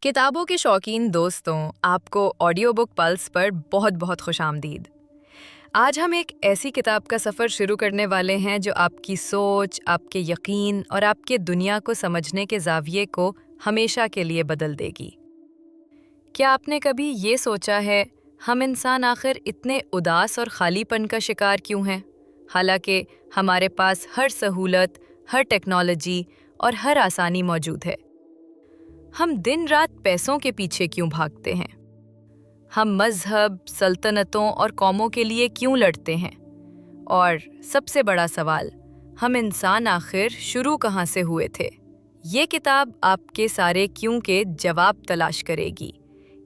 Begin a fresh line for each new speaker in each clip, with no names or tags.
किताबों के शौकीन दोस्तों, आपको ऑडियो बुक पल्स पर बहुत बहुत खुशामदीद। आज हम एक ऐसी किताब का सफ़र शुरू करने वाले हैं जो आपकी सोच, आपके यकीन और आपके दुनिया को समझने के ज़ाविये को हमेशा के लिए बदल देगी। क्या आपने कभी ये सोचा है, हम इंसान आखिर इतने उदास और खालीपन का शिकार क्यों हैं? हालांकि हमारे पास हर सहूलत, हर टेक्नोलॉजी और हर आसानी मौजूद है। हम दिन रात पैसों के पीछे क्यों भागते हैं? हम मज़हब, सल्तनतों और कौमों के लिए क्यों लड़ते हैं? और सबसे बड़ा सवाल, हम इंसान आखिर शुरू कहाँ से हुए थे? ये किताब आपके सारे क्यों के जवाब तलाश करेगी।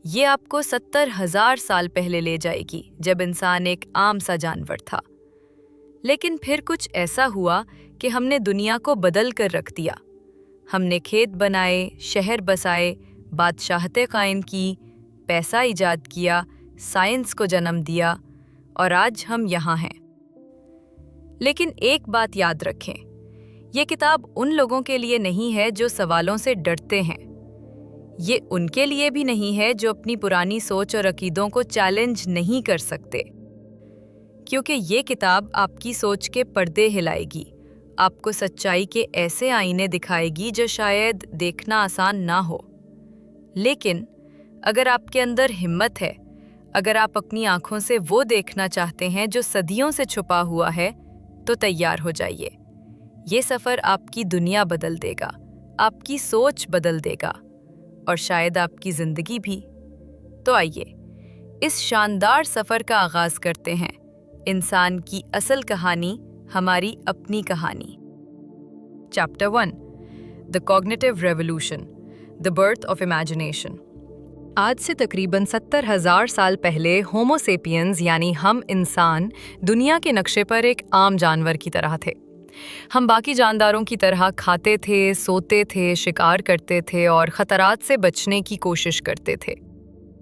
ये आपको 70,000 साल पहले ले जाएगी, जब इंसान एक आम सा जानवर था। लेकिन फिर कुछ ऐसा हुआ कि हमने दुनिया को बदल कर रख दिया। हमने खेत बनाए, शहर बसाए, बादशाहतें कायम की, पैसा इजाद किया, साइंस को जन्म दिया और आज हम यहाँ हैं। लेकिन एक बात याद रखें, ये किताब उन लोगों के लिए नहीं है जो सवालों से डरते हैं। ये उनके लिए भी नहीं है जो अपनी पुरानी सोच और अकीदों को चैलेंज नहीं कर सकते। क्योंकि ये किताब आपकी सोच के पर्दे हिलाएगी, आपको सच्चाई के ऐसे आईने दिखाएगी जो शायद देखना आसान ना हो। लेकिन अगर आपके अंदर हिम्मत है, अगर आप अपनी आंखों से वो देखना चाहते हैं जो सदियों से छुपा हुआ है, तो तैयार हो जाइए। ये सफ़र आपकी दुनिया बदल देगा, आपकी सोच बदल देगा और शायद आपकी ज़िंदगी भी। तो आइए इस शानदार सफ़र का आगाज़ करते हैं। इंसान की असल कहानी, हमारी अपनी कहानी। Chapter 1, the cognitive revolution, the birth of imagination. आज से तकरीबन 70,000 साल पहले होमो सेपियंस यानी हम इंसान दुनिया के नक्शे पर एक आम जानवर की तरह थे। हम बाकी जानदारों की तरह खाते थे, सोते थे, शिकार करते थे और खतरात से बचने की कोशिश करते थे।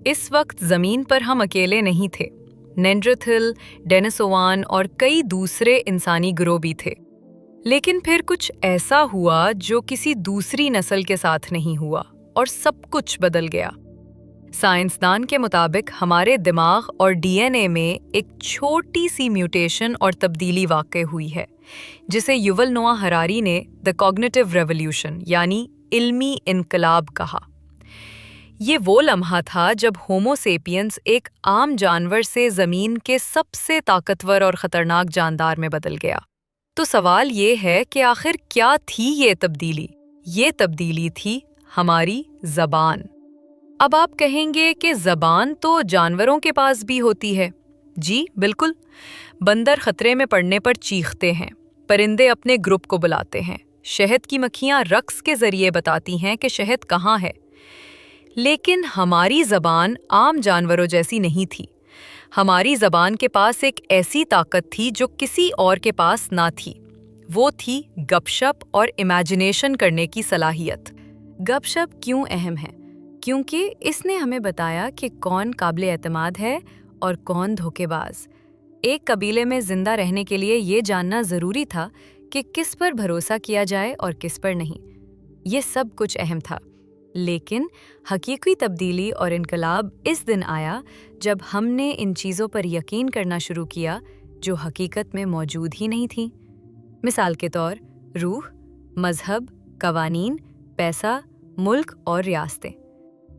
इस वक्त ज़मीन पर हम अकेले नहीं थे। नेंडरथल, डेनिसोवान और कई दूसरे इंसानी ग्रोह भी थे। लेकिन फिर कुछ ऐसा हुआ जो किसी दूसरी नस्ल के साथ नहीं हुआ और सब कुछ बदल गया। साइंसदान के मुताबिक हमारे दिमाग और डीएनए में एक छोटी सी म्यूटेशन और तब्दीली वाक़ई हुई है, जिसे युवल नोआ हरारी ने द कॉग्निटिव रेवोल्यूशन यानी इल्मी इनकलाब कहा। ये वो लम्हा था जब होमो सेपियंस एक आम जानवर से ज़मीन के सबसे ताकतवर और ख़तरनाक जानदार में बदल गया। तो सवाल ये है कि आखिर क्या थी ये तब्दीली? ये तब्दीली थी हमारी ज़बान। अब आप कहेंगे कि ज़बान तो जानवरों के पास भी होती है। जी बिल्कुल। बंदर खतरे में पड़ने पर चीखते हैं, परिंदे अपने ग्रुप को बुलाते हैं, शहद की मक्खियाँ रक्स के ज़रिए बताती हैं कि शहद कहाँ है। लेकिन हमारी ज़बान आम जानवरों जैसी नहीं थी। हमारी ज़बान के पास एक ऐसी ताकत थी जो किसी और के पास ना थी। वो थी गपशप और इमेजिनेशन करने की सलाहियत। गपशप क्यों अहम है? क्योंकि इसने हमें बताया कि कौन काबिल एतमाद है और कौन धोखेबाज। एक कबीले में ज़िंदा रहने के लिए ये जानना ज़रूरी था कि किस पर भरोसा किया जाए और किस पर नहीं। ये सब कुछ अहम था। लेकिन हकीकी तब्दीली और इनकलाब इस दिन आया जब हमने इन चीज़ों पर यकीन करना शुरू किया जो हकीकत में मौजूद ही नहीं थी। मिसाल के तौर, रूह, मज़हब, कवानीन, पैसा, मुल्क और रियासतें।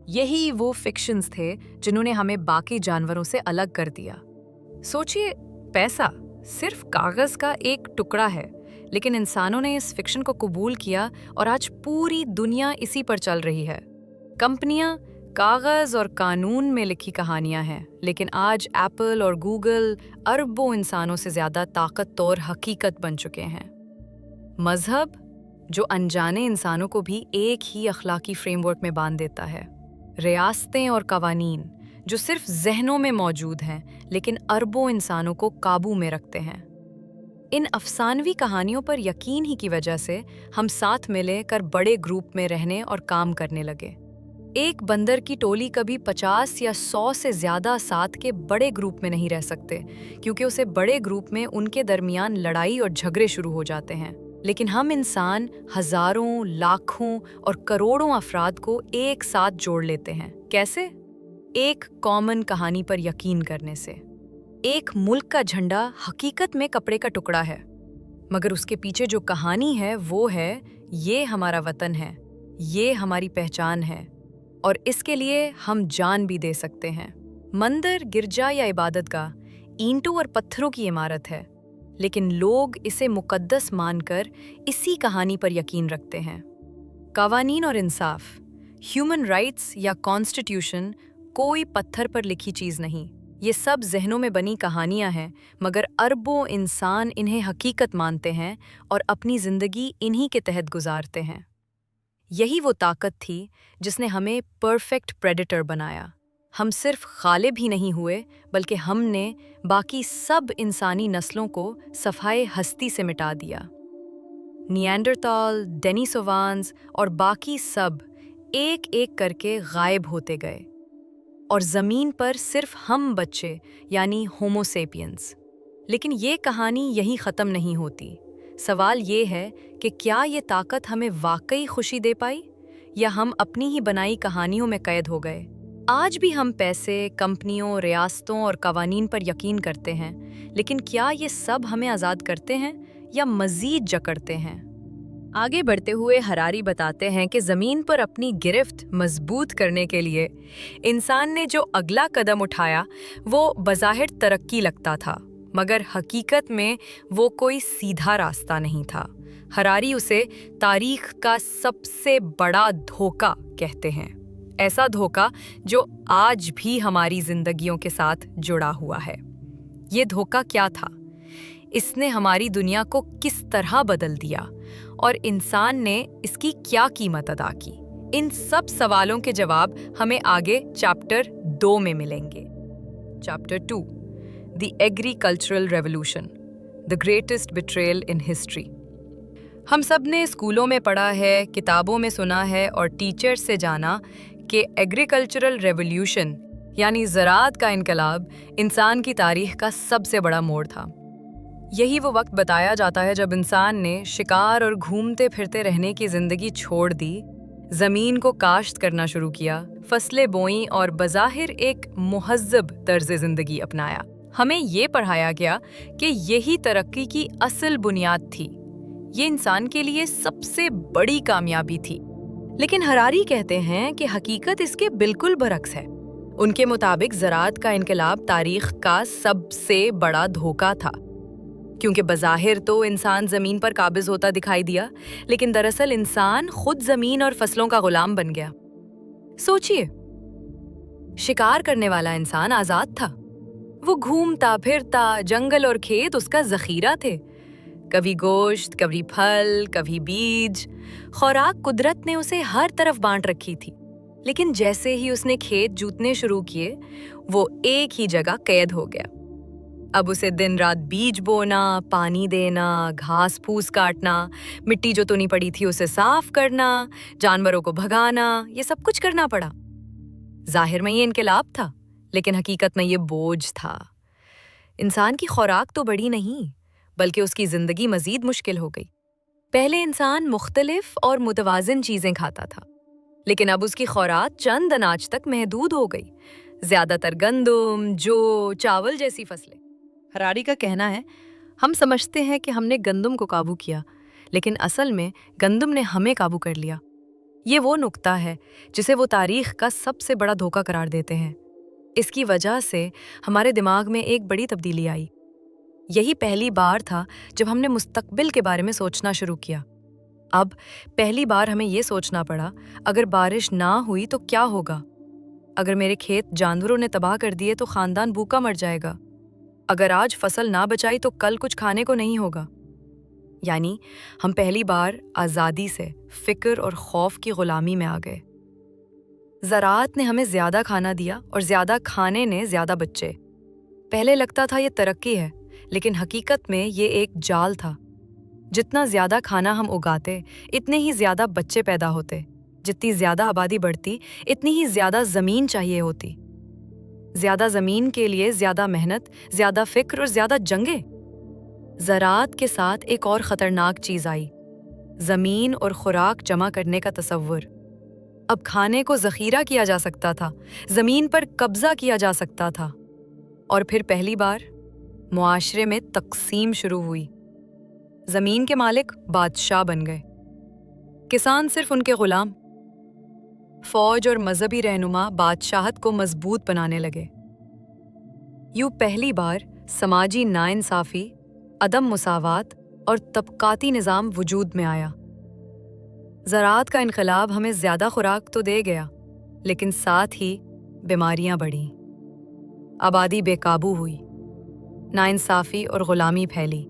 यही वो फिक्शंस थे जिन्होंने हमें बाकी जानवरों से अलग कर दिया। सोचिए, पैसा सिर्फ कागज़ का एक टुकड़ा है, लेकिन इंसानों ने इस फिक्शन को कबूल किया और आज पूरी दुनिया इसी पर चल रही है। कंपनियां कागज़ और कानून में लिखी कहानियां हैं, लेकिन आज एप्पल और गूगल अरबों इंसानों से ज़्यादा ताकत और हकीकत बन चुके हैं। मज़हब, जो अनजाने इंसानों को भी एक ही अखलाकी फ्रेमवर्क में बांध देता है। रियासतें और कवानीन, जो सिर्फ जहनों में मौजूद हैं, लेकिन अरबों इंसानों को काबू में रखते हैं। इन अफसानवी कहानियों पर यकीन ही की वजह से हम साथ मिले कर बड़े ग्रुप में रहने और काम करने लगे। एक बंदर की टोली कभी 50 या 100 से ज़्यादा साथ के बड़े ग्रुप में नहीं रह सकते, क्योंकि उसे बड़े ग्रुप में उनके दरमियान लड़ाई और झगड़े शुरू हो जाते हैं। لیکن ہم انسان ہزاروں، لاکھوں اور کروڑوں افراد کو ایک ساتھ جوڑ لیتے ہیں۔ کیسے؟ ایک کامن کہانی پر یقین کرنے سے۔ ایک ملک کا جھنڈا حقیقت میں کپڑے کا ٹکڑا ہے، مگر اس کے پیچھے جو کہانی ہے وہ ہے یہ ہمارا وطن ہے، یہ ہماری پہچان ہے، اور اس کے لیے ہم جان بھی دے سکتے ہیں۔ مندر، گرجا یا عبادت گاہ اینٹوں اور پتھروں کی عمارت ہے، لیکن لوگ اسے مقدس مان کر اسی کہانی پر یقین رکھتے ہیں۔ قوانین اور انصاف، ہیومن رائٹس یا کانسٹیٹیوشن کوئی پتھر پر لکھی چیز نہیں، یہ سب ذہنوں میں بنی کہانیاں ہیں، مگر اربوں انسان انہیں حقیقت مانتے ہیں اور اپنی زندگی انہی کے تحت گزارتے ہیں۔ یہی وہ طاقت تھی جس نے ہمیں پرفیکٹ پریڈیٹر بنایا۔ ہم صرف غالب ہی نہیں ہوئے، بلکہ ہم نے باقی سب انسانی نسلوں کو صفحۂ ہستی سے مٹا دیا۔ نیانڈرتال، ڈینیسووانز اور باقی سب ایک ایک کر کے غائب ہوتے گئے، اور زمین پر صرف ہم بچے یعنی ہومو سیپینز۔ لیکن یہ کہانی یہیں ختم نہیں ہوتی۔ سوال یہ ہے کہ کیا یہ طاقت ہمیں واقعی خوشی دے پائی، یا ہم اپنی ہی بنائی کہانیوں میں قید ہو گئے؟ آج بھی ہم پیسے، کمپنیوں، ریاستوں اور قوانین پر یقین کرتے ہیں، لیکن کیا یہ سب ہمیں آزاد کرتے ہیں یا مزید جکڑتے ہیں؟ آگے بڑھتے ہوئے ہراری بتاتے ہیں کہ زمین پر اپنی گرفت مضبوط کرنے کے لیے انسان نے جو اگلا قدم اٹھایا وہ بظاہر ترقی لگتا تھا، مگر حقیقت میں وہ کوئی سیدھا راستہ نہیں تھا۔ ہراری اسے تاریخ کا سب سے بڑا دھوکہ کہتے ہیں، ایسا دھوکہ جو آج بھی ہماری زندگیوں کے ساتھ جڑا ہوا ہے۔ یہ دھوکہ کیا تھا؟ اس نے ہماری دنیا کو کس طرح بدل دیا، اور انسان نے اس کی کیا قیمت ادا کی؟ ان سب سوالوں کے جواب ہمیں آگے چیپٹر 2 میں ملیں گے۔ Chapter 2، the agricultural revolution, the greatest betrayal in history. ہم سب نے اسکولوں میں پڑھا ہے، کتابوں میں سنا ہے اور ٹیچر سے جانا کہ ایگریکلچرل ریولوشن یعنی زراعت کا انقلاب انسان کی تاریخ کا سب سے بڑا موڑ تھا۔ یہی وہ وقت بتایا جاتا ہے جب انسان نے شکار اور گھومتے پھرتے رہنے کی زندگی چھوڑ دی، زمین کو کاشت کرنا شروع کیا، فصلیں بوئیں اور بظاہر ایک مہذب طرز زندگی اپنایا۔ ہمیں یہ پڑھایا گیا کہ یہی ترقی کی اصل بنیاد تھی، یہ انسان کے لیے سب سے بڑی کامیابی تھی۔ لیکن ہراری کہتے ہیں کہ حقیقت اس کے بالکل برعکس ہے۔ ان کے مطابق زراعت کا انقلاب تاریخ کا سب سے بڑا دھوکہ تھا، کیونکہ بظاہر تو انسان زمین پر قابض ہوتا دکھائی دیا، لیکن دراصل انسان خود زمین اور فصلوں کا غلام بن گیا۔ سوچئے، شکار کرنے والا انسان آزاد تھا، وہ گھومتا پھرتا، جنگل اور کھیت اس کا ذخیرہ تھے، کبھی گوشت، کبھی پھل، کبھی بیج، خوراک قدرت نے اسے ہر طرف بانٹ رکھی تھی۔ لیکن جیسے ہی اس نے کھیت جوتنے شروع کیے، وہ ایک ہی جگہ قید ہو گیا۔ اب اسے دن رات بیج بونا، پانی دینا، گھاس پھوس کاٹنا، مٹی جو تنی پڑی تھی اسے صاف کرنا، جانوروں کو بھگانا، یہ سب کچھ کرنا پڑا۔ ظاہر میں یہ انقلاب تھا، لیکن حقیقت میں یہ بوجھ تھا۔ انسان کی خوراک تو بڑی نہیں، بلکہ اس کی زندگی مزید مشکل ہو گئی۔ پہلے انسان مختلف اور متوازن چیزیں کھاتا تھا، لیکن اب اس کی خوراک چند اناج تک محدود ہو گئی، زیادہ تر گندم، جو، چاول جیسی فصلیں۔ ہراری کا کہنا ہے، ہم سمجھتے ہیں کہ ہم نے گندم کو قابو کیا، لیکن اصل میں گندم نے ہمیں قابو کر لیا۔ یہ وہ نقطہ ہے جسے وہ تاریخ کا سب سے بڑا دھوکہ قرار دیتے ہیں۔ اس کی وجہ سے ہمارے دماغ میں ایک بڑی تبدیلی آئی۔ یہی پہلی بار تھا جب ہم نے مستقبل کے بارے میں سوچنا شروع کیا۔ اب پہلی بار ہمیں یہ سوچنا پڑا، اگر بارش نہ ہوئی تو کیا ہوگا؟ اگر میرے کھیت جانوروں نے تباہ کر دیے تو خاندان بھوکا مر جائے گا۔ اگر آج فصل نہ بچائی تو کل کچھ کھانے کو نہیں ہوگا۔ یعنی ہم پہلی بار آزادی سے فکر اور خوف کی غلامی میں آ گئے۔ زراعت نے ہمیں زیادہ کھانا دیا اور زیادہ کھانے نے زیادہ بچے۔ پہلے لگتا تھا یہ ترقی ہے، لیکن حقیقت میں یہ ایک جال تھا۔ جتنا زیادہ کھانا ہم اگاتے، اتنے ہی زیادہ بچے پیدا ہوتے۔ جتنی زیادہ آبادی بڑھتی، اتنی ہی زیادہ زمین چاہیے ہوتی۔ زیادہ زمین کے لیے زیادہ محنت، زیادہ فکر اور زیادہ جنگیں۔ زراعت کے ساتھ ایک اور خطرناک چیز آئی، زمین اور خوراک جمع کرنے کا تصور۔ اب کھانے کو ذخیرہ کیا جا سکتا تھا، زمین پر قبضہ کیا جا سکتا تھا۔ اور پھر پہلی بار معاشرے میں تقسیم شروع ہوئی۔ زمین کے مالک بادشاہ بن گئے، کسان صرف ان کے غلام۔ فوج اور مذہبی رہنما بادشاہت کو مضبوط بنانے لگے۔ یوں پہلی بار سماجی ناانصافی، عدم مساوات اور طبقاتی نظام وجود میں آیا۔ زراعت کا انقلاب ہمیں زیادہ خوراک تو دے گیا، لیکن ساتھ ہی بیماریاں بڑھیں، آبادی بے قابو ہوئی، ناانصافی اور غلامی پھیلی،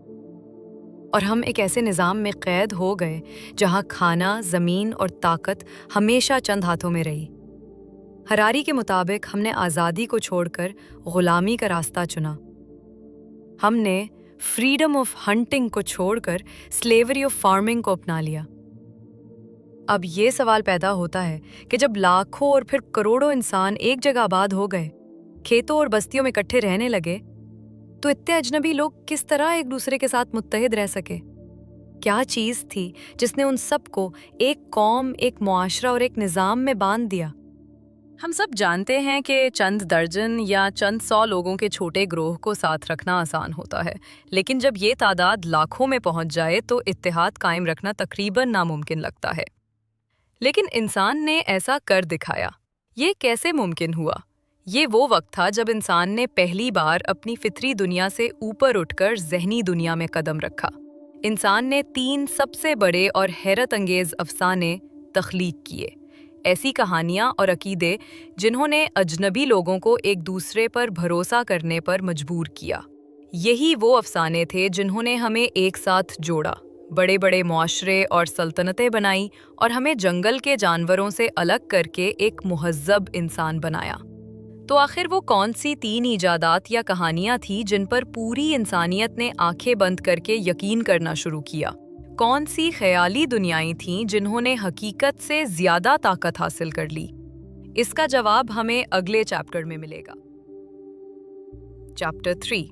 اور ہم ایک ایسے نظام میں قید ہو گئے جہاں کھانا، زمین اور طاقت ہمیشہ چند ہاتھوں میں رہی۔ ہراری کے مطابق ہم نے آزادی کو چھوڑ کر غلامی کا راستہ چنا۔ ہم نے فریڈم آف ہنٹنگ کو چھوڑ کر سلیوری آف فارمنگ کو اپنا لیا۔ اب یہ سوال پیدا ہوتا ہے کہ جب لاکھوں اور پھر کروڑوں انسان ایک جگہ آباد ہو گئے، کھیتوں اور بستیوں میں اکٹھے رہنے لگے، تو اتنے اجنبی لوگ کس طرح ایک دوسرے کے ساتھ متحد رہ سکے؟ کیا چیز تھی جس نے ان سب کو ایک قوم، ایک معاشرہ اور ایک نظام میں باندھ دیا؟ ہم سب جانتے ہیں کہ چند درجن یا چند 100 لوگوں کے چھوٹے گروہ کو ساتھ رکھنا آسان ہوتا ہے، لیکن جب یہ تعداد لاکھوں میں پہنچ جائے تو اتحاد قائم رکھنا تقریباً ناممکن لگتا ہے۔ لیکن انسان نے ایسا کر دکھایا۔ یہ کیسے ممکن ہوا؟ یہ وہ وقت تھا جب انسان نے پہلی بار اپنی فطری دنیا سے اوپر اٹھ کر ذہنی دنیا میں قدم رکھا۔ انسان نے 3 سب سے بڑے اور حیرت انگیز افسانے تخلیق کیے، ایسی کہانیاں اور عقیدے جنہوں نے اجنبی لوگوں کو ایک دوسرے پر بھروسہ کرنے پر مجبور کیا۔ یہی وہ افسانے تھے جنہوں نے ہمیں ایک ساتھ جوڑا، بڑے بڑے معاشرے اور سلطنتیں بنائیں، اور ہمیں جنگل کے جانوروں سے الگ کر کے ایک مہذب انسان بنایا۔ تو آخر وہ کون سی 3 ایجادات یا کہانیاں تھیں جن پر پوری انسانیت نے آنکھیں بند کر کے یقین کرنا شروع کیا؟ کون سی خیالی دنیائیں تھیں جنہوں نے حقیقت سے زیادہ طاقت حاصل کر لی؟ اس کا جواب ہمیں اگلے چیپٹر میں ملے گا۔ Chapter 3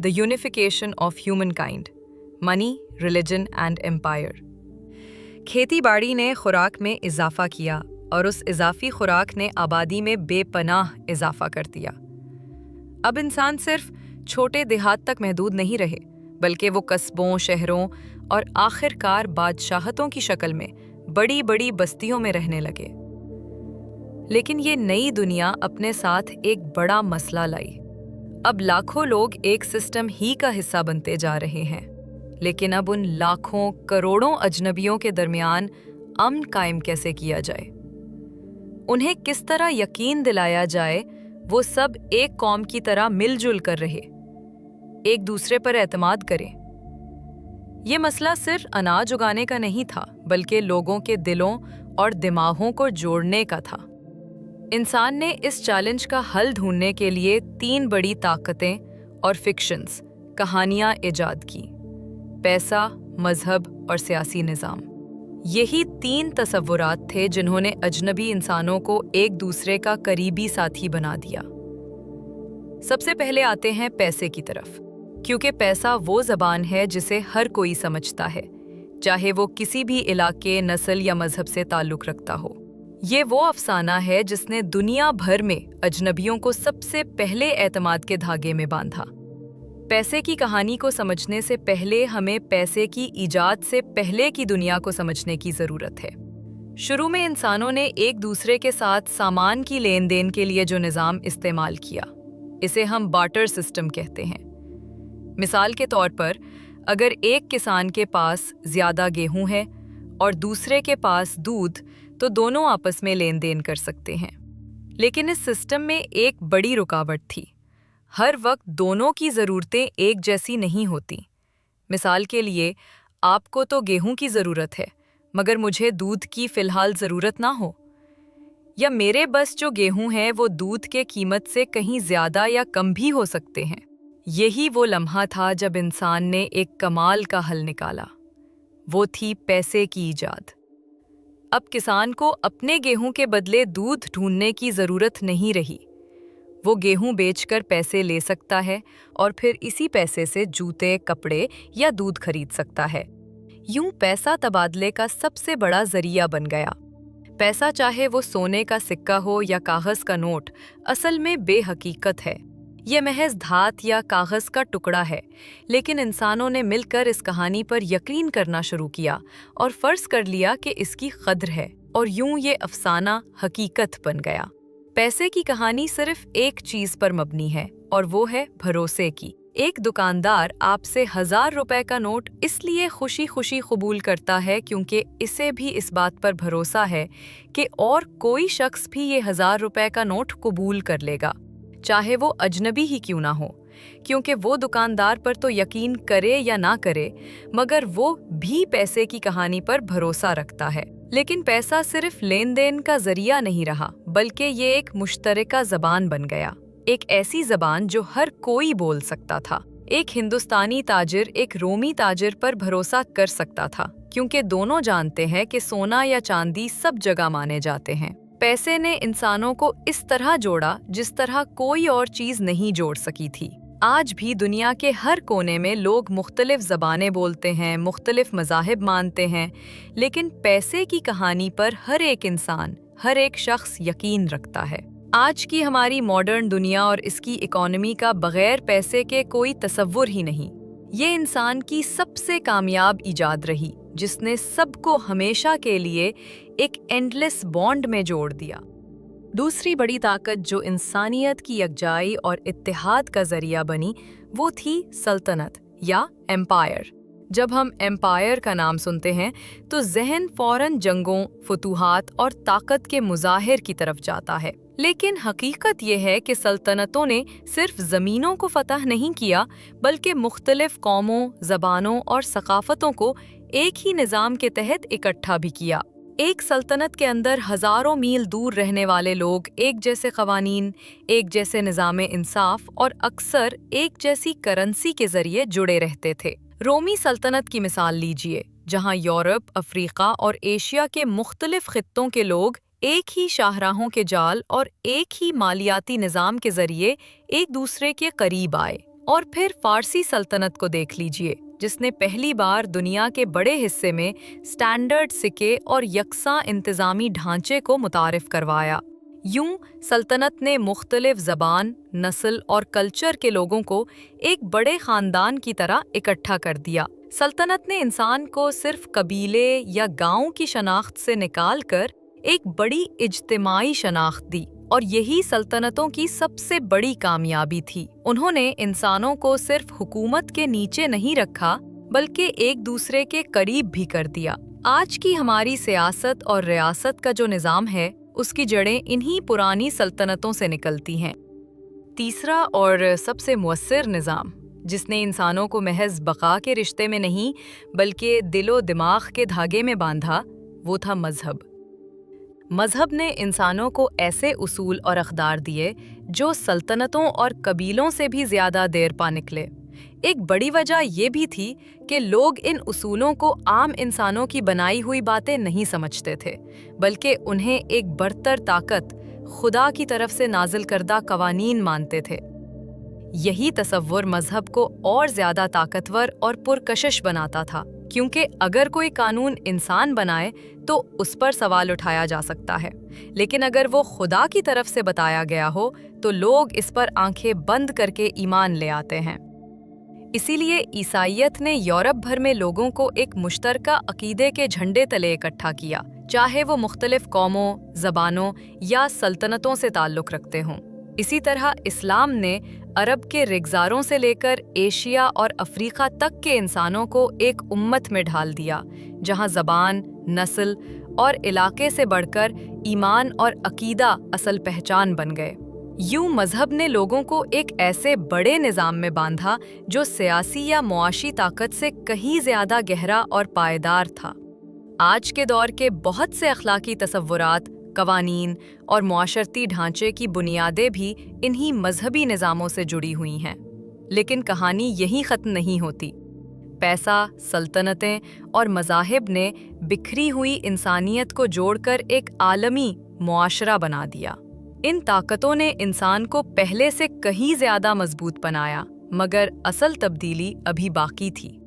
The Unification of Humankind: Money, Religion and Empire۔ کھیتی باڑی نے خوراک میں اضافہ کیا، اور اس اضافی خوراک نے آبادی میں بے پناہ اضافہ کر دیا۔ اب انسان صرف چھوٹے دیہات تک محدود نہیں رہے، بلکہ وہ قصبوں، شہروں اور آخر کار بادشاہتوں کی شکل میں بڑی بڑی بستیوں میں رہنے لگے۔ لیکن یہ نئی دنیا اپنے ساتھ ایک بڑا مسئلہ لائی۔ اب لاکھوں لوگ ایک سسٹم ہی کا حصہ بنتے جا رہے ہیں، لیکن اب ان لاکھوں کروڑوں اجنبیوں کے درمیان امن قائم کیسے کیا جائے؟ انہیں کس طرح یقین دلایا جائے وہ سب ایک قوم کی طرح مل جل کر رہے، ایک دوسرے پر اعتماد کریں؟ یہ مسئلہ صرف اناج اگانے کا نہیں تھا، بلکہ لوگوں کے دلوں اور دماغوں کو جوڑنے کا تھا۔ انسان نے اس چیلنج کا حل ڈھونڈنے کے لیے 3 بڑی طاقتیں اور فکشنز، کہانیاں ایجاد کی: پیسہ، مذہب اور سیاسی نظام۔ یہی 3 تصورات تھے جنہوں نے اجنبی انسانوں کو ایک دوسرے کا قریبی ساتھی بنا دیا۔ سب سے پہلے آتے ہیں پیسے کی طرف، کیونکہ پیسہ وہ زبان ہے جسے ہر کوئی سمجھتا ہے، چاہے وہ کسی بھی علاقے، نسل یا مذہب سے تعلق رکھتا ہو۔ یہ وہ افسانہ ہے جس نے دنیا بھر میں اجنبیوں کو سب سے پہلے اعتماد کے دھاگے میں باندھا۔ پیسے کی کہانی کو سمجھنے سے پہلے ہمیں پیسے کی ایجاد سے پہلے کی دنیا کو سمجھنے کی ضرورت ہے۔ شروع میں انسانوں نے ایک دوسرے کے ساتھ سامان کی لین دین کے لیے جو نظام استعمال کیا، اسے ہم بارٹر سسٹم کہتے ہیں۔ مثال کے طور پر، اگر ایک کسان کے پاس زیادہ گیہوں ہے اور دوسرے کے پاس دودھ، تو دونوں آپس میں لین دین کر سکتے ہیں۔ لیکن اس سسٹم میں ایک بڑی رکاوٹ تھی۔ ہر وقت دونوں کی ضرورتیں ایک جیسی نہیں ہوتی۔ مثال کے لیے، آپ کو تو گیہوں کی ضرورت ہے، مگر مجھے دودھ کی فی الحال ضرورت نہ ہو، یا میرے بس جو گیہوں ہیں وہ دودھ کے قیمت سے کہیں زیادہ یا کم بھی ہو سکتے ہیں۔ یہی وہ لمحہ تھا جب انسان نے ایک کمال کا حل نکالا، وہ تھی پیسے کی ایجاد۔ اب کسان کو اپنے گیہوں کے بدلے دودھ ڈھونڈنے کی ضرورت نہیں رہی۔ وہ گیہوں بیچ کر پیسے لے سکتا ہے اور پھر اسی پیسے سے جوتے، کپڑے یا دودھ خرید سکتا ہے۔ यूं पैसा तबादले का सबसे बड़ा जरिया बन गया। पैसा चाहे वो सोने का सिक्का हो या कागज का नोट, असल में बेहकीकत है। ये महज धात या कागज का टुकड़ा है, लेकिन इंसानों ने मिलकर इस कहानी पर यकीन करना शुरू किया और फर्ज कर लिया कि इसकी कद्र है, और यूं ये अफसाना हकीकत बन गया। पैसे की कहानी सिर्फ एक चीज पर मबनी है, और वो है भरोसे की। एक दुकानदार आपसे 1000 रुपए का नोट इसलिए खुशी खुशी कबूल करता है क्योंकि इसे भी इस बात पर भरोसा है कि और कोई शख्स भी ये 1000 रुपए का नोट कबूल कर लेगा, चाहे वो अजनबी ही क्यों ना हो। क्योंकि वो दुकानदार पर तो यकीन करे या ना करे, मगर वो भी पैसे की कहानी पर भरोसा रखता है। लेकिन पैसा सिर्फ लेन देन का जरिया नहीं रहा, बल्कि ये एक मुश्तरका जबान बन गया। एक ऐसी जबान जो हर कोई बोल सकता था। एक हिंदुस्तानी ताजिर एक रोमी ताजिर पर भरोसा कर सकता था, क्योंकि दोनों जानते हैं कि सोना या चांदी सब जगह माने जाते हैं। पैसे ने इंसानों को इस तरह जोड़ा जिस तरह कोई और चीज नहीं जोड़ सकी थी। आज भी दुनिया के हर कोने में लोग मुख्तलिफ ज़बानें बोलते हैं, मुख्तलिफ मज़ाहिब मानते हैं, लेकिन पैसे की कहानी पर हर एक इंसान, हर एक शख्स यकीन रखता है। आज की हमारी मॉडर्न दुनिया और इसकी इकोनॉमी का बगैर पैसे के कोई तसव्वुर ही नहीं। ये इंसान की सबसे कामयाब इजाद रही, जिसने सबको हमेशा के लिए एक एंडलेस बॉन्ड में जोड़ दिया। दूसरी बड़ी ताकत जो इंसानियत की यकजाई और इत्तेहाद का जरिया बनी, वो थी सल्तनत या एम्पायर। जब हम एम्पायर का नाम सुनते हैं तो जहन फौरन जंगों, फतूहात और ताकत के मुजाहिर की तरफ जाता है। लेकिन हकीकत यह है कि सल्तनतों ने सिर्फ ज़मीनों को फतह नहीं किया, बल्कि मुख्तलिफ कौमों, ज़बानों और सकाफ़तों को एक ही निज़ाम के तहत इकट्ठा भी किया। एक सल्तनत के अंदर हज़ारों मील दूर रहने वाले लोग एक जैसे क़वानीन, एक जैसे निज़ाम इंसाफ और अक्सर एक जैसी करेंसी के ज़रिए जुड़े रहते थे। रोमी सल्तनत की मिसाल लीजिए, जहाँ यूरोप, अफ्रीका और एशिया के मुख्तलिफ खित्तों के लोग एक ही शाहराहों के जाल और एक ही मालियाती निज़ाम के ज़रिए एक दूसरे के करीब आए। और फिर फ़ारसी सल्तनत को देख लीजिए, जिसने पहली बार दुनिया के बड़े हिस्से में स्टैंडर्ड सिक्के और यकसा इंतज़ामी ढांचे को मुतारिफ करवाया। यूं सल्तनत ने मुख्तलिफ ज़बान, नस्ल और कल्चर के लोगों को एक बड़े ख़ानदान की तरह इकट्ठा कर दिया। सल्तनत ने इंसान को सिर्फ कबीले या गांव की शनाख्त से निकाल कर एक बड़ी इज्तिमाई शनाख्त दी, और यही सल्तनतों की सबसे बड़ी कामयाबी थी। उन्होंने इंसानों को सिर्फ हुकूमत के नीचे नहीं रखा, बल्कि एक दूसरे के करीब भी कर दिया। आज की हमारी सियासत और रियासत का जो निज़ाम है, उसकी जड़ें इन्हीं पुरानी सल्तनतों से निकलती हैं। तीसरा और सबसे मुअस्सिर निज़ाम, जिसने इंसानों को महज बका के रिश्ते में नहीं बल्कि दिलो दिमाग के धागे में बांधा, वो था मजहब। मजहब ने इंसानों को ऐसे उसूल और अक़दार दिए जो सल्तनतों और कबीलों से भी ज़्यादा देर पा निकले। एक बड़ी वजह ये भी थी कि लोग इन उसूलों को आम इंसानों की बनाई हुई बातें नहीं समझते थे, बल्कि उन्हें एक बरतर ताकत, खुदा की तरफ से नाजिल करदा कवानीन मानते थे। यही तसव्वुर मजहब को और ज़्यादा ताकतवर और पुरकशिश बनाता था, क्योंकि अगर कोई कानून इंसान बनाए तो उस पर सवाल उठाया जा सकता है, लेकिन अगर वो खुदा की तरफ से बताया गया हो तो लोग इस पर आंखें बंद करके ईमान ले आते हैं। इसीलिए ईसाईयत ने यूरोप भर में लोगों को एक मुश्तरका अकीदे के झंडे तले इकट्ठा किया, चाहे वो मुख्तलिफ कौमों, ज़बानों या सल्तनतों से ताल्लुक़ रखते हों। इसी तरह इस्लाम ने अरब के रिगज़ारों से लेकर एशिया और अफ्रीका तक के इंसानों को एक उम्मत में ढाल दिया, जहां ज़बान, नस्ल और इलाके से बढ़कर ईमान और अकीदा असल पहचान बन गए। यूं मजहब ने लोगों को एक ऐसे बड़े निज़ाम में बांधा जो सियासी या मुआशी ताकत से कहीं ज़्यादा गहरा और पायदार था। आज के दौर के बहुत से अखलाकी तसव्वुरात, कवानीन और मुआशरती ढांचे की बुनियादें भी इन्हीं मजहबी निज़ामों से जुड़ी हुई हैं। लेकिन कहानी यहीं ख़त्म नहीं होती। पैसा, सल्तनतें और मज़ाहिब ने बिखरी हुई इंसानियत को जोड़कर एक आलमी मुआशरा बना दिया। इन ताकतों ने इंसान को पहले से कहीं ज़्यादा मजबूत बनाया, मगर असल तब्दीली अभी बाकी थी।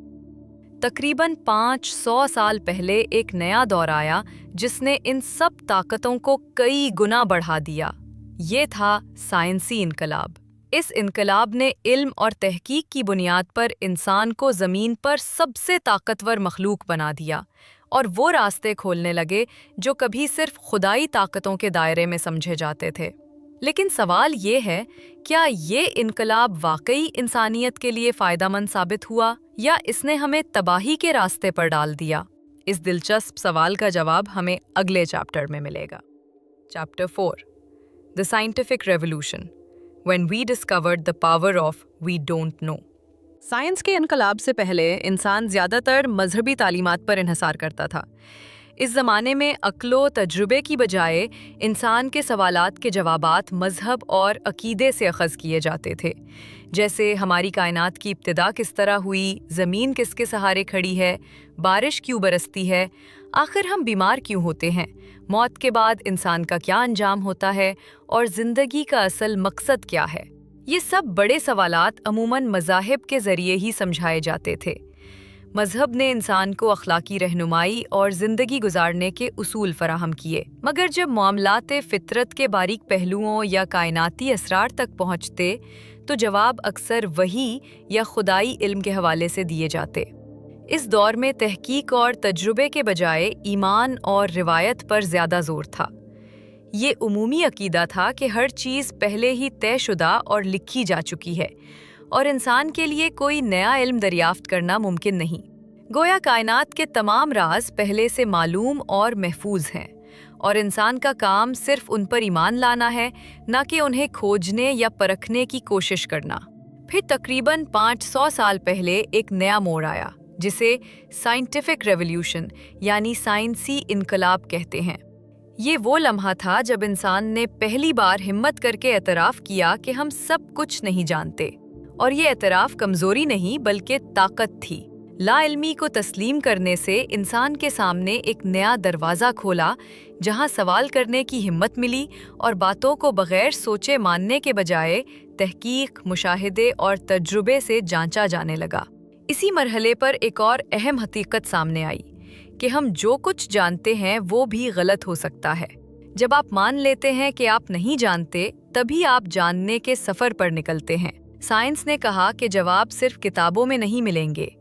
तकरीबन 500 साल पहले एक नया दौर आया जिसने इन सब ताकतों को कई गुना बढ़ा दिया। ये था साइंसी इनकलाब। इस इनकलाब ने इल्म और तहकीक की बुनियाद पर इंसान को ज़मीन पर सबसे ताकतवर मखलूक बना दिया और वो रास्ते खोलने लगे जो कभी सिर्फ खुदाई ताकतों के दायरे में समझे जाते थे। लेकिन सवाल ये है, क्या ये इनकलाब वाकई इंसानियत के लिए फ़ायदेमंद साबित हुआ या इसने हमें तबाही के रास्ते पर डाल दिया? इस दिलचस्प सवाल का जवाब हमें अगले चैप्टर में मिलेगा। Chapter 4, the scientific revolution, when we discovered the power of we don't know. Science के इनकलाब से पहले इंसान ज़्यादातर मजहबी तालीमात पर इन्हसार करता था। इस ज़माने में अक्लो तजुर्बे की बजाय इंसान के सवालात के जवाबात मज़हब और अकीदे से अख़ज़ किए जाते थे, जैसे हमारी कायनात की इब्तिदा किस तरह हुई, ज़मीन किसके सहारे खड़ी है, बारिश क्यों बरसती है, आखिर हम बीमार क्यों होते हैं, मौत के बाद इंसान का क्या अंजाम होता है और ज़िंदगी का असल मकसद क्या है। ये सब बड़े सवालात अमूमन मज़ाहिब के ज़रिए ही समझाए जाते थे। मज़हब ने इंसान को अखलाकी रहनुमाई और ज़िंदगी गुजारने के उसूल फराहम किए, मगर जब मामलाते फ़ितरत के बारीक पहलुओं या कायनाती असरार तक पहुँचते तो जवाब अक्सर वही या खुदाई इल्म के हवाले से दिए जाते। इस दौर में तहकीक और तजुर्बे के बजाय ईमान और रिवायत पर ज़्यादा ज़ोर था। ये उमूमी अकीदा था कि हर चीज़ पहले ही तयशुदा और लिखी जा चुकी है और इंसान के लिए कोई नया इल्म दरियाफ्त करना मुमकिन नहीं। गोया कायनात के तमाम राज पहले से मालूम और महफूज हैं और इंसान का काम सिर्फ उन पर ईमान लाना है, ना कि उन्हें खोजने या परखने की कोशिश करना। फिर तकरीबन 500 साल पहले एक नया मोड़ आया जिसे साइंटिफिक रेवोल्यूशन यानी साइंसी इनकलाब कहते हैं। ये वो लम्हा था जब इंसान ने पहली बार हिम्मत करके एतराफ़ किया कि हम सब कुछ नहीं जानते, और ये एतराफ़ कमज़ोरी नहीं बल्कि ताकत थी। लाइल्मी को तस्लीम करने से इंसान के सामने एक नया दरवाज़ा खोला जहां सवाल करने की हिम्मत मिली और बातों को बग़ैर सोचे मानने के बजाय तहकीक, मुशाहिदे और तजुर्बे से जांचा जाने लगा। इसी मरहले पर एक और अहम हकीकत सामने आई कि हम जो कुछ जानते हैं वो भी गलत हो सकता है। जब आप मान लेते हैं कि आप नहीं जानते, तभी आप जानने के सफ़र पर निकलते हैं। साइंस ने कहा कि जवाब सिर्फ किताबों में नहीं मिलेंगे।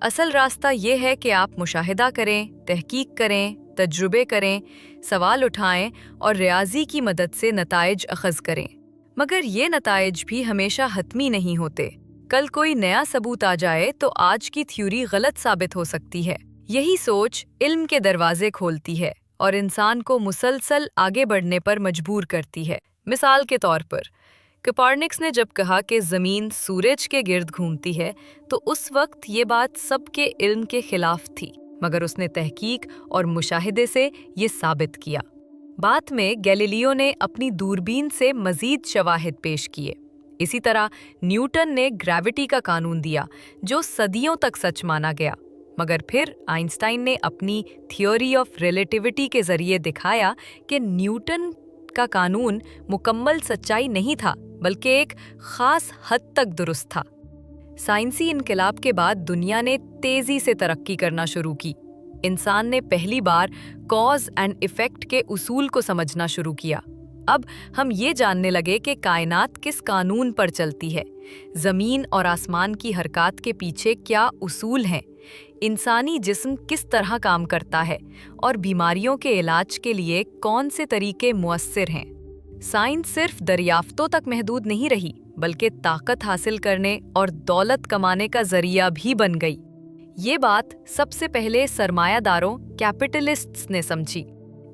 असल रास्ता ये है कि आप मुशाहिदा करें, तहकीक करें, तजुर्बे करें, सवाल उठाएं और रियाजी की मदद से नताइज अखज़ करें। मगर ये नताइज भी हमेशा हतमी नहीं होते। कल कोई नया सबूत आ जाए तो आज की थ्योरी गलत साबित हो सकती है। यही सोच इल्म के दरवाजे खोलती है और इंसान को मुसलसल आगे बढ़ने पर मजबूर करती है। मिसाल के तौर पर कोपर्निकस ने जब कहा कि ज़मीन सूरज के गिर्द घूमती है तो उस वक्त ये बात सबके इल्म के खिलाफ थी, मगर उसने तहकीक और मुशाहिदे से ये साबित किया। बाद में गैलीलियो ने अपनी दूरबीन से मज़ीद शवाहिद पेश किए। इसी तरह न्यूटन ने ग्रेविटी का कानून दिया जो सदियों तक सच माना गया, मगर फिर आइंस्टाइन ने अपनी थ्योरी ऑफ रिलेटिविटी के ज़रिए दिखाया कि न्यूटन का कानून मुकम्मल सच्चाई नहीं था बल्कि एक ख़ास हद तक दुरुस्त था। साइंसी इनकलाब के बाद दुनिया ने तेज़ी से तरक्की करना शुरू की। इंसान ने पहली बार कॉज एंड इफ़ेक्ट के उसूल को समझना शुरू किया। अब हम ये जानने लगे कि कायनात किस कानून पर चलती है, ज़मीन और आसमान की हरकत के पीछे क्या उसूल हैं, इंसानी जिस्म किस तरह काम करता है और बीमारियों के इलाज के लिए कौन से तरीके मुअस्सिर हैं। साइंस सिर्फ दरियाफ्तों तक महदूद नहीं रही बल्कि ताकत हासिल करने और दौलत कमाने का जरिया भी बन गई। ये बात सबसे पहले सरमायादारों कैपिटलिस्ट्स ने समझी।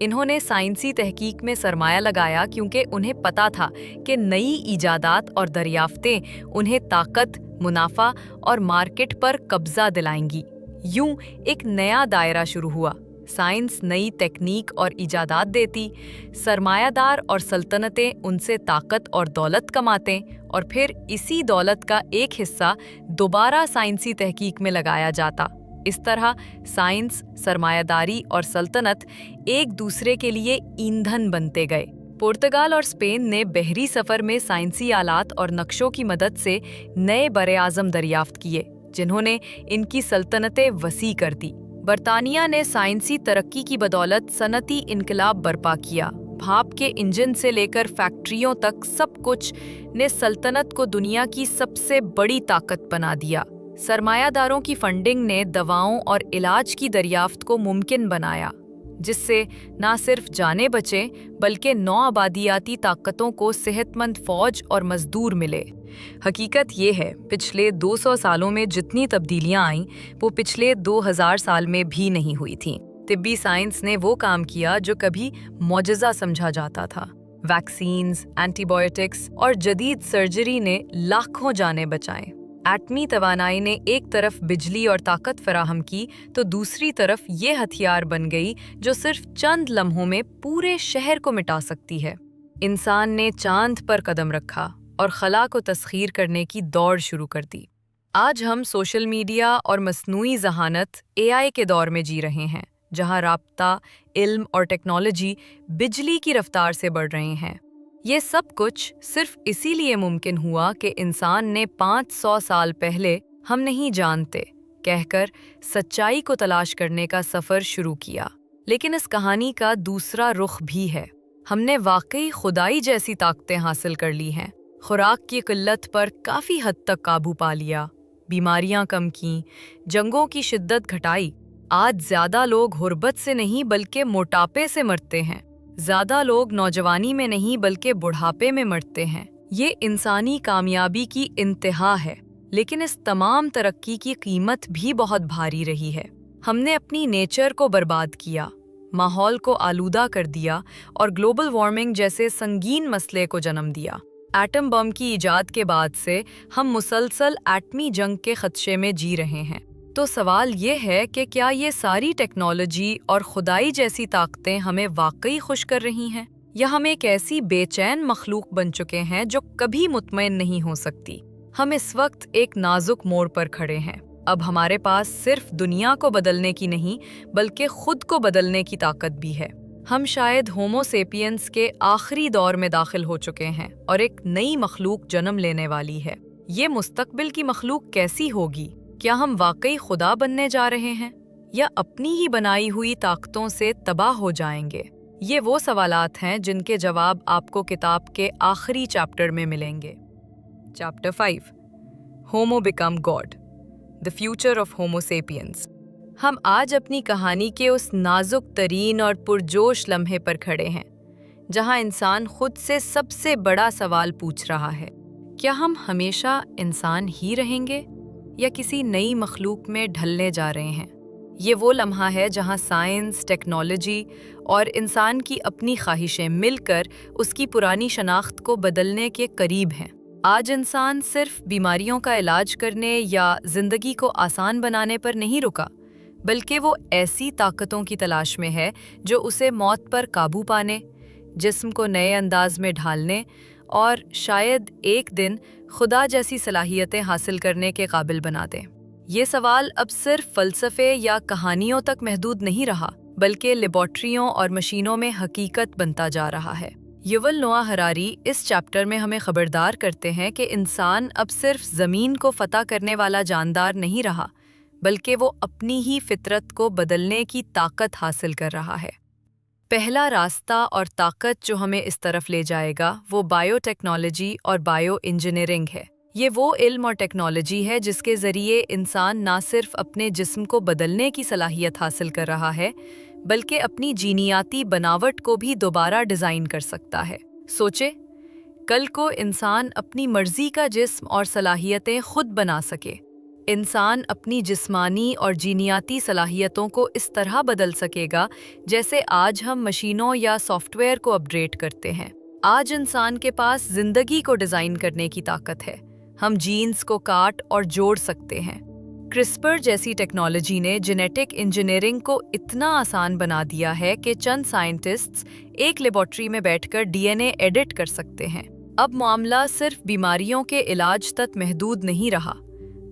इन्होंने साइंसी तहकीक में सरमाया लगाया क्योंकि उन्हें पता था कि नई इजादात और दरियाफ्तें उन्हें ताकत, मुनाफा और मार्केट पर कब्जा दिलाएंगी। यूं एक नया दायरा शुरू हुआ। साइंस नई तकनीक और इजादात देती, सरमायादार और सल्तनतें उनसे ताकत और दौलत कमाते और फिर इसी दौलत का एक हिस्सा दोबारा साइंसी तहकीक में लगाया जाता। इस तरह साइंस, सरमायादारी और सल्तनत एक दूसरे के लिए ईंधन बनते गए। पुर्तगाल और स्पेन ने बहरी सफ़र में साइंसी आलात और नक्शों की मदद से नए बरे आज़म दरियाफ्त किए, जिन्होंने इनकी सल्तनतें वसी कर दी। बरतानिया ने साइंसी तरक्की की बदौलत सनती इनकलाब बर्पा किया। भाप के इंजन से लेकर फैक्ट्रियों तक सब कुछ ने सल्तनत को दुनिया की सबसे बड़ी ताकत बना दिया। सरमायादारों की फंडिंग ने दवाओं और इलाज की दरियाफ्त को मुमकिन बनाया, जिससे ना सिर्फ जानें बचे बल्कि नौ आबादियाती ताकतों को सेहतमंद फौज और मजदूर मिले। हकीकत ये है, पिछले 200 सालों में जितनी तब्दीलियां आईं वो पिछले 2000 साल में भी नहीं हुई थीं। तिब्बी साइंस ने वो काम किया जो कभी मौजज़ा समझा जाता था। वैक्सीन्स, एंटीबायोटिक्स और जदीद सर्जरी ने लाखों जानें बचाएं। एटमी तवानाई ने एक तरफ बिजली और ताकत फराहम की तो दूसरी तरफ ये हथियार बन गई जो सिर्फ चंद लम्हों में पूरे शहर को मिटा सकती है। इंसान ने चांद पर कदम रखा और खला को तस्खीर करने की दौड़ शुरू कर दी। आज हम सोशल मीडिया और मस्नूई ज़हानत AI के दौर में जी रहे हैं, जहां राब्ता, इल्म और टेक्नोलॉजी बिजली की रफ्तार से बढ़ रहे हैं। ये सब कुछ सिर्फ इसीलिए मुमकिन हुआ कि इंसान ने 500 साल पहले हम नहीं जानते कहकर सच्चाई को तलाश करने का सफ़र शुरू किया। लेकिन इस कहानी का दूसरा रुख भी है। हमने वाकई खुदाई जैसी ताकतें हासिल कर ली हैं। खुराक की किल्लत पर काफ़ी हद तक काबू पा लिया, बीमारियां कम की, जंगों की शिद्दत घटाई। आज ज़्यादा लोग गुर्बत से नहीं बल्कि मोटापे से मरते हैं। ज़्यादा लोग नौजवानी में नहीं बल्कि बुढ़ापे में मरते हैं। ये इंसानी कामयाबी की इंतहा है, लेकिन इस तमाम तरक्की की कीमत भी बहुत भारी रही है। हमने अपनी नेचर को बर्बाद किया, माहौल को आलूदा कर दिया और ग्लोबल वार्मिंग जैसे संगीन मसले को जन्म दिया। एटम बम की इजाद के बाद से हम मुसलसल एटमी जंग के खदशे में जी रहे हैं। तो सवाल ये है कि क्या ये सारी टेक्नोलॉजी और खुदाई जैसी ताकतें हमें वाकई खुश कर रही हैं, या हम एक ऐसी बेचैन मखलूक बन चुके हैं जो कभी मुतमईन नहीं हो सकती। हम इस वक्त एक नाजुक मोड़ पर खड़े हैं। अब हमारे पास सिर्फ दुनिया को बदलने की नहीं बल्कि खुद को बदलने की ताकत भी है। हम शायद होमो सेपियंस के आखिरी दौर में दाखिल हो चुके हैं और एक नई मखलूक जन्म लेने वाली है। ये मुस्तकबिल की मखलूक कैसी होगी? क्या हम वाकई खुदा बनने जा रहे हैं या अपनी ही बनाई हुई ताकतों से तबाह हो जाएंगे? ये वो सवालात हैं जिनके जवाब आपको किताब के आखिरी चैप्टर में मिलेंगे। Chapter 5, homo become God, the future of homo sapiens. हम आज अपनी कहानी के उस नाजुक तरीन और पुरजोश लम्हे पर खड़े हैं, जहां इंसान खुद से सबसे बड़ा सवाल पूछ रहा है, क्या हम हमेशा इंसान ही रहेंगे या किसी नई मखलूक में ढलने जा रहे हैं? ये वो लम्हा है जहां साइंस, टेक्नोलॉजी और इंसान की अपनी ख्वाहिशें मिलकर उसकी पुरानी शनाख्त को बदलने के करीब हैं। आज इंसान सिर्फ बीमारियों का इलाज करने या ज़िंदगी को आसान बनाने पर नहीं रुका, बल्कि वो ऐसी ताकतों की तलाश में है जो उसे मौत पर काबू पाने, जिस्म को नए अंदाज में ढालने और शायद एक दिन खुदा जैसी सलाहियतें हासिल करने के काबिल बना दें। ये सवाल अब सिर्फ फ़लसफ़े या कहानियों तक महदूद नहीं रहा, बल्कि लेबॉर्ट्रियों और मशीनों में हकीकत बनता जा रहा है। युवल नोआ हरारी इस चैप्टर में हमें खबरदार करते हैं कि इंसान अब सिर्फ ज़मीन को फ़तह करने वाला जानदार नहीं रहा, बल्कि वो अपनी ही फितरत को बदलने की ताकत हासिल कर रहा है। पहला रास्ता और ताकत जो हमें इस तरफ ले जाएगा वो बायोटेक्नोलॉजी और बायो इंजीनियरिंग है। ये वो इल्म और टेक्नोलॉजी है जिसके ज़रिए इंसान ना सिर्फ अपने जिस्म को बदलने की सलाहियत हासिल कर रहा है, बल्कि अपनी जीनियाती बनावट को भी दोबारा डिज़ाइन कर सकता है। सोचे, कल को इंसान अपनी मर्ज़ी का जिस्म और सलाहियतें खुद बना सके। इंसान अपनी जिस्मानी और जीनियाती सलाहियतों को इस तरह बदल सकेगा जैसे आज हम मशीनों या सॉफ्टवेयर को अपग्रेड करते हैं। आज इंसान के पास ज़िंदगी को डिज़ाइन करने की ताकत है। हम जीन्स को काट और जोड़ सकते हैं। क्रिस्पर जैसी टेक्नोलॉजी ने जेनेटिक इंजीनियरिंग को इतना आसान बना दिया है कि चंद साइंटिस्ट्स एक लेबॉर्ट्री में बैठकर DNA एडिट कर सकते हैं। अब मामला सिर्फ बीमारियों के इलाज तक महदूद नहीं रहा।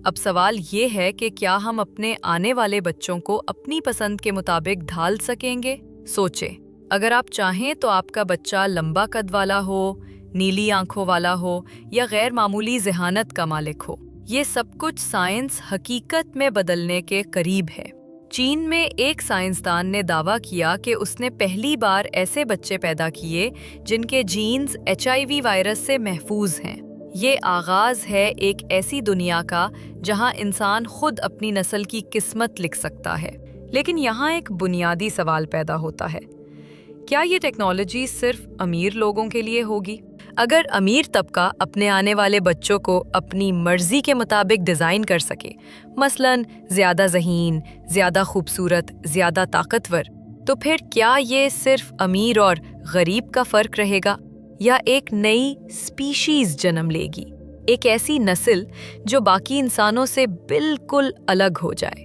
अब सवाल ये है कि क्या हम अपने आने वाले बच्चों को अपनी पसंद के मुताबिक ढाल सकेंगे? सोचें, अगर आप चाहें तो आपका बच्चा लंबा कद वाला हो, नीली आंखों वाला हो या गैर मामूली ज़हानत का मालिक हो। یہ سب کچھ سائنس حقیقت میں بدلنے کے قریب ہے۔ چین میں ایک سائنسدان نے دعویٰ کیا کہ اس نے پہلی بار ایسے بچے پیدا کیے جن کے جینز HIV وائرس سے محفوظ ہیں۔ یہ آغاز ہے ایک ایسی دنیا کا جہاں انسان خود اپنی نسل کی قسمت لکھ سکتا ہے۔ لیکن یہاں ایک بنیادی سوال پیدا ہوتا ہے، کیا یہ ٹیکنالوجی صرف امیر لوگوں کے لیے ہوگی؟ اگر امیر طبقہ اپنے آنے والے بچوں کو اپنی مرضی کے مطابق ڈیزائن کر سکے، مثلاً زیادہ ذہین، زیادہ خوبصورت، زیادہ طاقتور، تو پھر کیا یہ صرف امیر اور غریب کا فرق رہے گا، یا ایک نئی سپیشیز جنم لے گی، ایک ایسی نسل جو باقی انسانوں سے بالکل الگ ہو جائے؟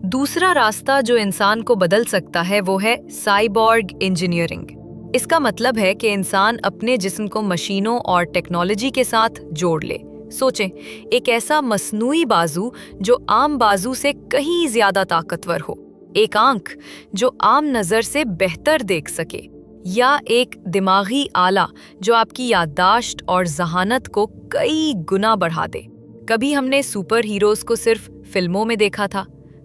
دوسرا راستہ جو انسان کو بدل سکتا ہے وہ ہے سائبورگ انجینئرنگ۔ اس کا مطلب ہے کہ انسان اپنے جسم کو مشینوں اور ٹیکنالوجی کے ساتھ جوڑ لے۔ سوچیں، ایک ایسا مصنوعی بازو جو عام بازو سے کہیں زیادہ طاقتور ہو، ایک آنکھ جو عام نظر سے بہتر دیکھ سکے، یا ایک دماغی آلہ جو آپ کی یادداشت اور ذہانت کو کئی گنا بڑھا دے۔ کبھی ہم نے سپر ہیروز کو صرف فلموں میں دیکھا تھا،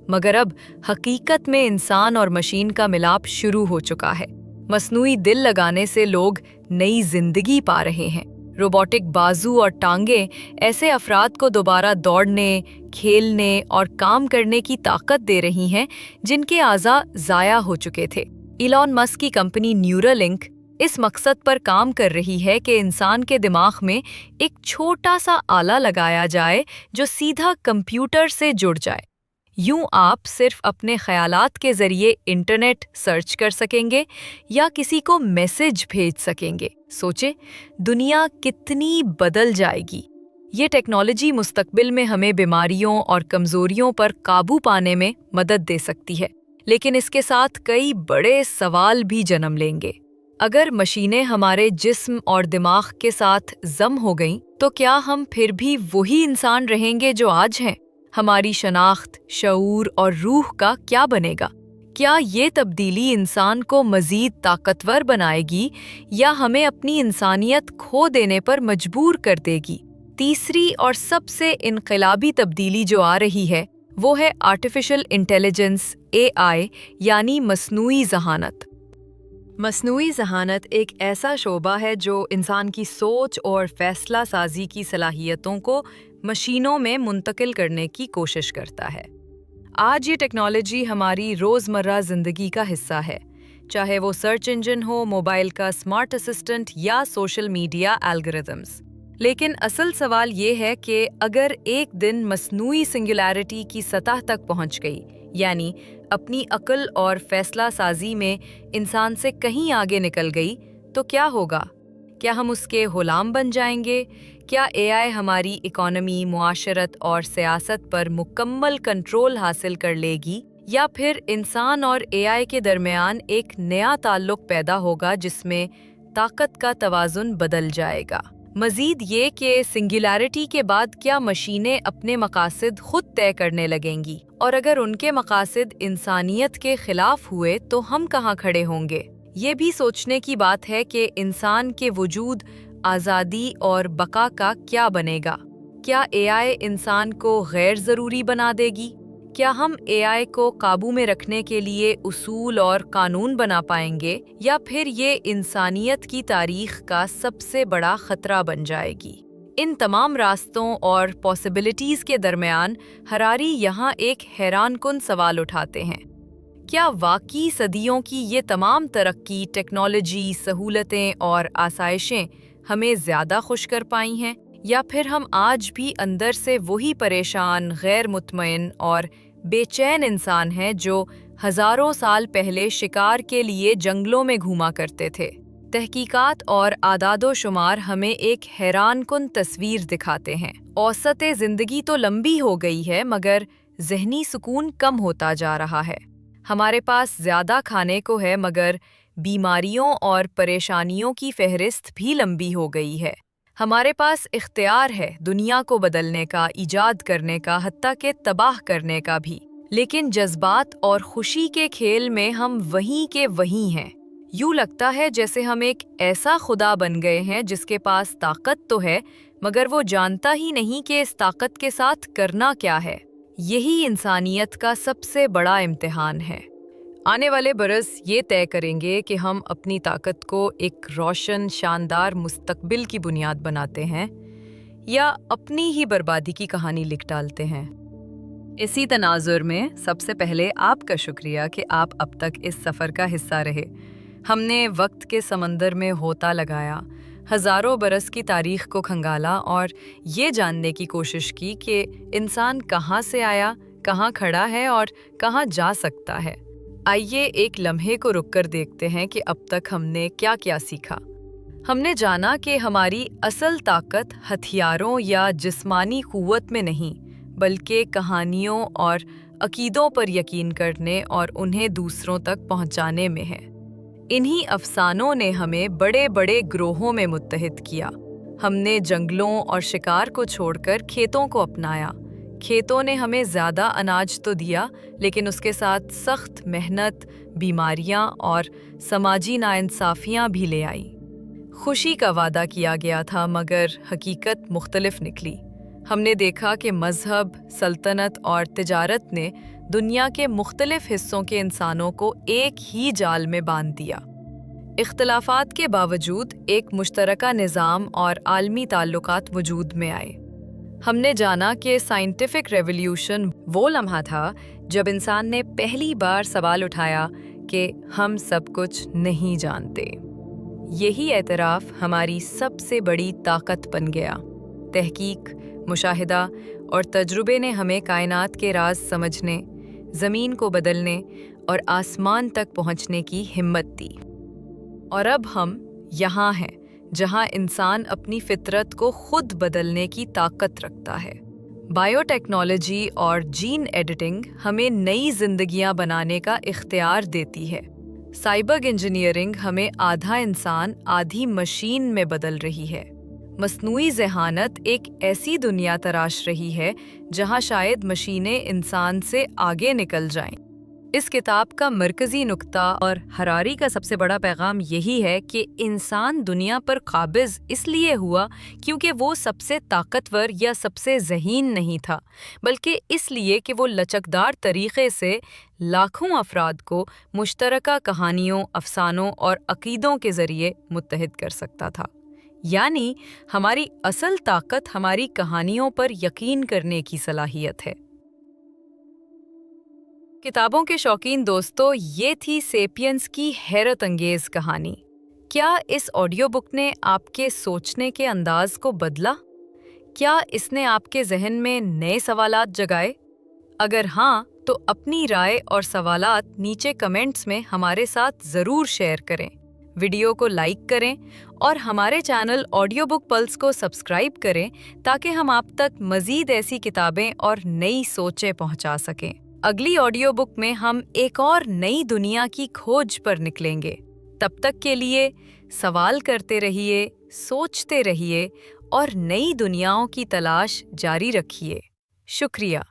مگر اب حقیقت میں انسان اور مشین کا ملاپ شروع ہو چکا ہے۔ مصنوعی دل لگانے سے لوگ نئی زندگی پا رہے ہیں۔ روبوٹک بازو اور ٹانگیں ایسے افراد کو دوبارہ دوڑنے، کھیلنے اور کام کرنے کی طاقت دے رہی ہیں جن کے اعضاء ضائع ہو چکے تھے۔ ایلون مسک کی کمپنی نیورالنک اس مقصد پر کام کر رہی ہے کہ انسان کے دماغ میں ایک چھوٹا سا آلہ لگایا جائے جو سیدھا کمپیوٹر سے جڑ جائے۔ یوں آپ صرف اپنے خیالات کے ذریعے انٹرنیٹ سرچ کر سکیں گے یا کسی کو میسج بھیج سکیں گے۔ سوچیں، دنیا کتنی بدل جائے گی۔ یہ ٹیکنالوجی مستقبل میں ہمیں بیماریوں اور کمزوریوں پر قابو پانے میں مدد دے سکتی ہے، لیکن اس کے ساتھ کئی بڑے سوال بھی جنم لیں گے۔ اگر مشینیں ہمارے جسم اور دماغ کے ساتھ ضم ہو گئیں تو کیا ہم پھر بھی وہی انسان رہیں گے جو آج ہیں؟ ہماری شناخت، شعور اور روح کا کیا بنے گا؟ کیا یہ تبدیلی انسان کو مزید طاقتور بنائے گی یا ہمیں اپنی انسانیت کھو دینے پر مجبور کر دے گی؟ تیسری اور سب سے انقلابی تبدیلی جو آ رہی ہے وہ ہے آرٹیفیشل انٹیلیجنس AI، یعنی مصنوعی ذہانت۔ مصنوعی ذہانت ایک ایسا شعبہ ہے جو انسان کی سوچ اور فیصلہ سازی کی صلاحیتوں کو مشینوں میں منتقل کرنے کی کوشش کرتا ہے۔ آج یہ ٹیکنالوجی ہماری روزمرہ زندگی کا حصہ ہے، چاہے وہ سرچ انجن ہو، موبائل کا اسمارٹ اسسٹنٹ یا سوشل میڈیا الگورتھمز۔ لیکن اصل سوال یہ ہے کہ اگر ایک دن مصنوعی سنگولیرٹی کی سطح تک پہنچ گئی، یعنی اپنی عقل اور فیصلہ سازی میں انسان سے کہیں آگے نکل گئی، تو کیا ہوگا؟ کیا ہم اس کے غلام بن جائیں گے؟ کیا AI ہماری اکانومی، معاشرت اور سیاست پر مکمل کنٹرول حاصل کر لے گی، یا پھر انسان اور AI کے درمیان ایک نیا تعلق پیدا ہوگا جس میں طاقت کا توازن بدل جائے گا؟ مزید یہ کہ سنگولیرٹی کے بعد کیا مشینیں اپنے مقاصد خود طے کرنے لگیں گی، اور اگر ان کے مقاصد انسانیت کے خلاف ہوئے تو ہم کہاں کھڑے ہوں گے؟ یہ بھی سوچنے کی بات ہے کہ انسان کے وجود، آزادی اور بقا کا کیا بنے گا؟ کیا AI انسان کو غیر ضروری بنا دے گی؟ کیا ہم AI کو قابو میں رکھنے کے لیے اصول اور قانون بنا پائیں گے، یا پھر یہ انسانیت کی تاریخ کا سب سے بڑا خطرہ بن جائے گی؟ ان تمام راستوں اور پاسبلٹیز کے درمیان ہراری یہاں ایک حیران کن سوال اٹھاتے ہیں۔ کیا واقعی صدیوں کی یہ تمام ترقی، ٹیکنالوجی، سہولتیں اور آسائشیں ہمیں زیادہ خوش کر پائی ہیں، یا پھر ہم آج بھی اندر سے وہی پریشان، غیر مطمئن اور بے چین انسان ہیں جو ہزاروں سال پہلے شکار کے لیے جنگلوں میں گھوما کرتے تھے؟ تحقیقات اور اعداد و شمار ہمیں ایک حیران کن تصویر دکھاتے ہیں۔ اوسط زندگی تو لمبی ہو گئی ہے، مگر ذہنی سکون کم ہوتا جا رہا ہے۔ ہمارے پاس زیادہ کھانے کو ہے، مگر بیماریوں اور پریشانیوں کی فہرست بھی لمبی ہو گئی ہے۔ ہمارے پاس اختیار ہے دنیا کو بدلنے کا، ایجاد کرنے کا، حتیٰ کہ تباہ کرنے کا بھی، لیکن جذبات اور خوشی کے کھیل میں ہم وہیں کے وہیں ہیں۔ यूं लगता है जैसे हम एक ऐसा खुदा बन गए हैं जिसके पास ताकत तो है, मगर वो जानता ही नहीं कि इस ताकत के साथ करना क्या है। यही इंसानियत का सबसे बड़ा इम्तिहान है। आने वाले बरस ये तय करेंगे कि हम अपनी ताकत को एक रोशन, शानदार मुस्तकबिल की बुनियाद बनाते हैं या अपनी ही बर्बादी की कहानी लिख डालते हैं। इसी तनाजुर में सबसे पहले आपका शुक्रिया कि आप अब तक इस सफ़र का हिस्सा रहे। हमने वक्त के समंदर में होता लगाया, हज़ारों बरस की तारीख को खंगाला और ये जानने की कोशिश की कि इंसान कहाँ से आया, कहाँ खड़ा है और कहाँ जा सकता है। आइए एक लम्हे को रुककर देखते हैं कि अब तक हमने क्या क्या सीखा। हमने जाना कि हमारी असल ताकत हथियारों या जिस्मानी क़ुव्वत में नहीं, बल्कि कहानियों और अकीदों पर यकीन करने और उन्हें दूसरों तक पहुंचाने में है। इन्हीं अफसानों ने हमें बड़े बड़े ग्रोहों में मुत्तहिद किया। हमने जंगलों और शिकार को छोड़कर खेतों को अपनाया। खेतों ने हमें ज़्यादा अनाज तो दिया, लेकिन उसके साथ सख्त मेहनत, बीमारियां और समाजी नाइंसाफ़ियां भी ले आई। खुशी का वादा किया गया था, मगर हकीकत मुख्तलिफ निकली। हमने देखा कि मज़हब, सल्तनत और तिजारत ने दुनिया के मुख्तलिफ हिस्सों के इंसानों को एक ही जाल में बांध दिया। इख्तलाफात के बावजूद एक मुश्तरका निज़ाम और आलमी ताल्लुकात वजूद में आए। हमने जाना कि साइंटिफिक रेवोल्यूशन वो लम्हा था जब इंसान ने पहली बार सवाल उठाया कि हम सब कुछ नहीं जानते। यही एतराफ़ हमारी सबसे बड़ी ताकत बन गया। तहकीक, मुशाहिदा और तजुर्बे ने हमें कायनात के राज समझने, ज़मीन को बदलने और आसमान तक पहुंचने की हिम्मत दी। और अब हम यहाँ हैं जहाँ इंसान अपनी फितरत को खुद बदलने की ताकत रखता है। बायोटेक्नोलॉजी और जीन एडिटिंग हमें नई जिंदगियां बनाने का इख्तियार देती है। साइबर इंजीनियरिंग हमें आधा इंसान आधी मशीन में बदल रही है। मस्नूई ज़हानत एक ऐसी दुनिया तराश रही है जहां शायद मशीनें इंसान से आगे निकल जाएं। इस किताब का मरकज़ी नुक्ता और हरारी का सबसे बड़ा पैगाम यही है कि इंसान दुनिया पर काबिज़ इसलिए हुआ क्योंकि वो सबसे ताकतवर या सबसे ज़हीन नहीं था, बल्कि इसलिए कि वो लचकदार तरीक़े से लाखों अफराद को मुश्तरका कहानियों, अफसानों और अक़ीदों के ज़रिए मुत्तहिद कर सकता था। यानी हमारी असल ताकत हमारी कहानियों पर यकीन करने की सलाहियत है। किताबों के शौकीन दोस्तों, ये थी सेपियंस की हैरत अंगेज कहानी। क्या इस ऑडियो बुक ने आपके सोचने के अंदाज को बदला? क्या इसने आपके जहन में नए सवालात जगाए? अगर हाँ, तो अपनी राय और सवालात नीचे कमेंट्स में हमारे साथ ज़रूर शेयर करें। वीडियो को लाइक करें और हमारे चैनल ऑडियो बुक पल्स को सब्सक्राइब करें ताकि हम आप तक मज़ीद ऐसी किताबें और नई सोचें पहुंचा सकें। अगली ऑडियो बुक में हम एक और नई दुनिया की खोज पर निकलेंगे। तब तक के लिए सवाल करते रहिए, सोचते रहिए और नई दुनियाओं की तलाश जारी रखिए। शुक्रिया।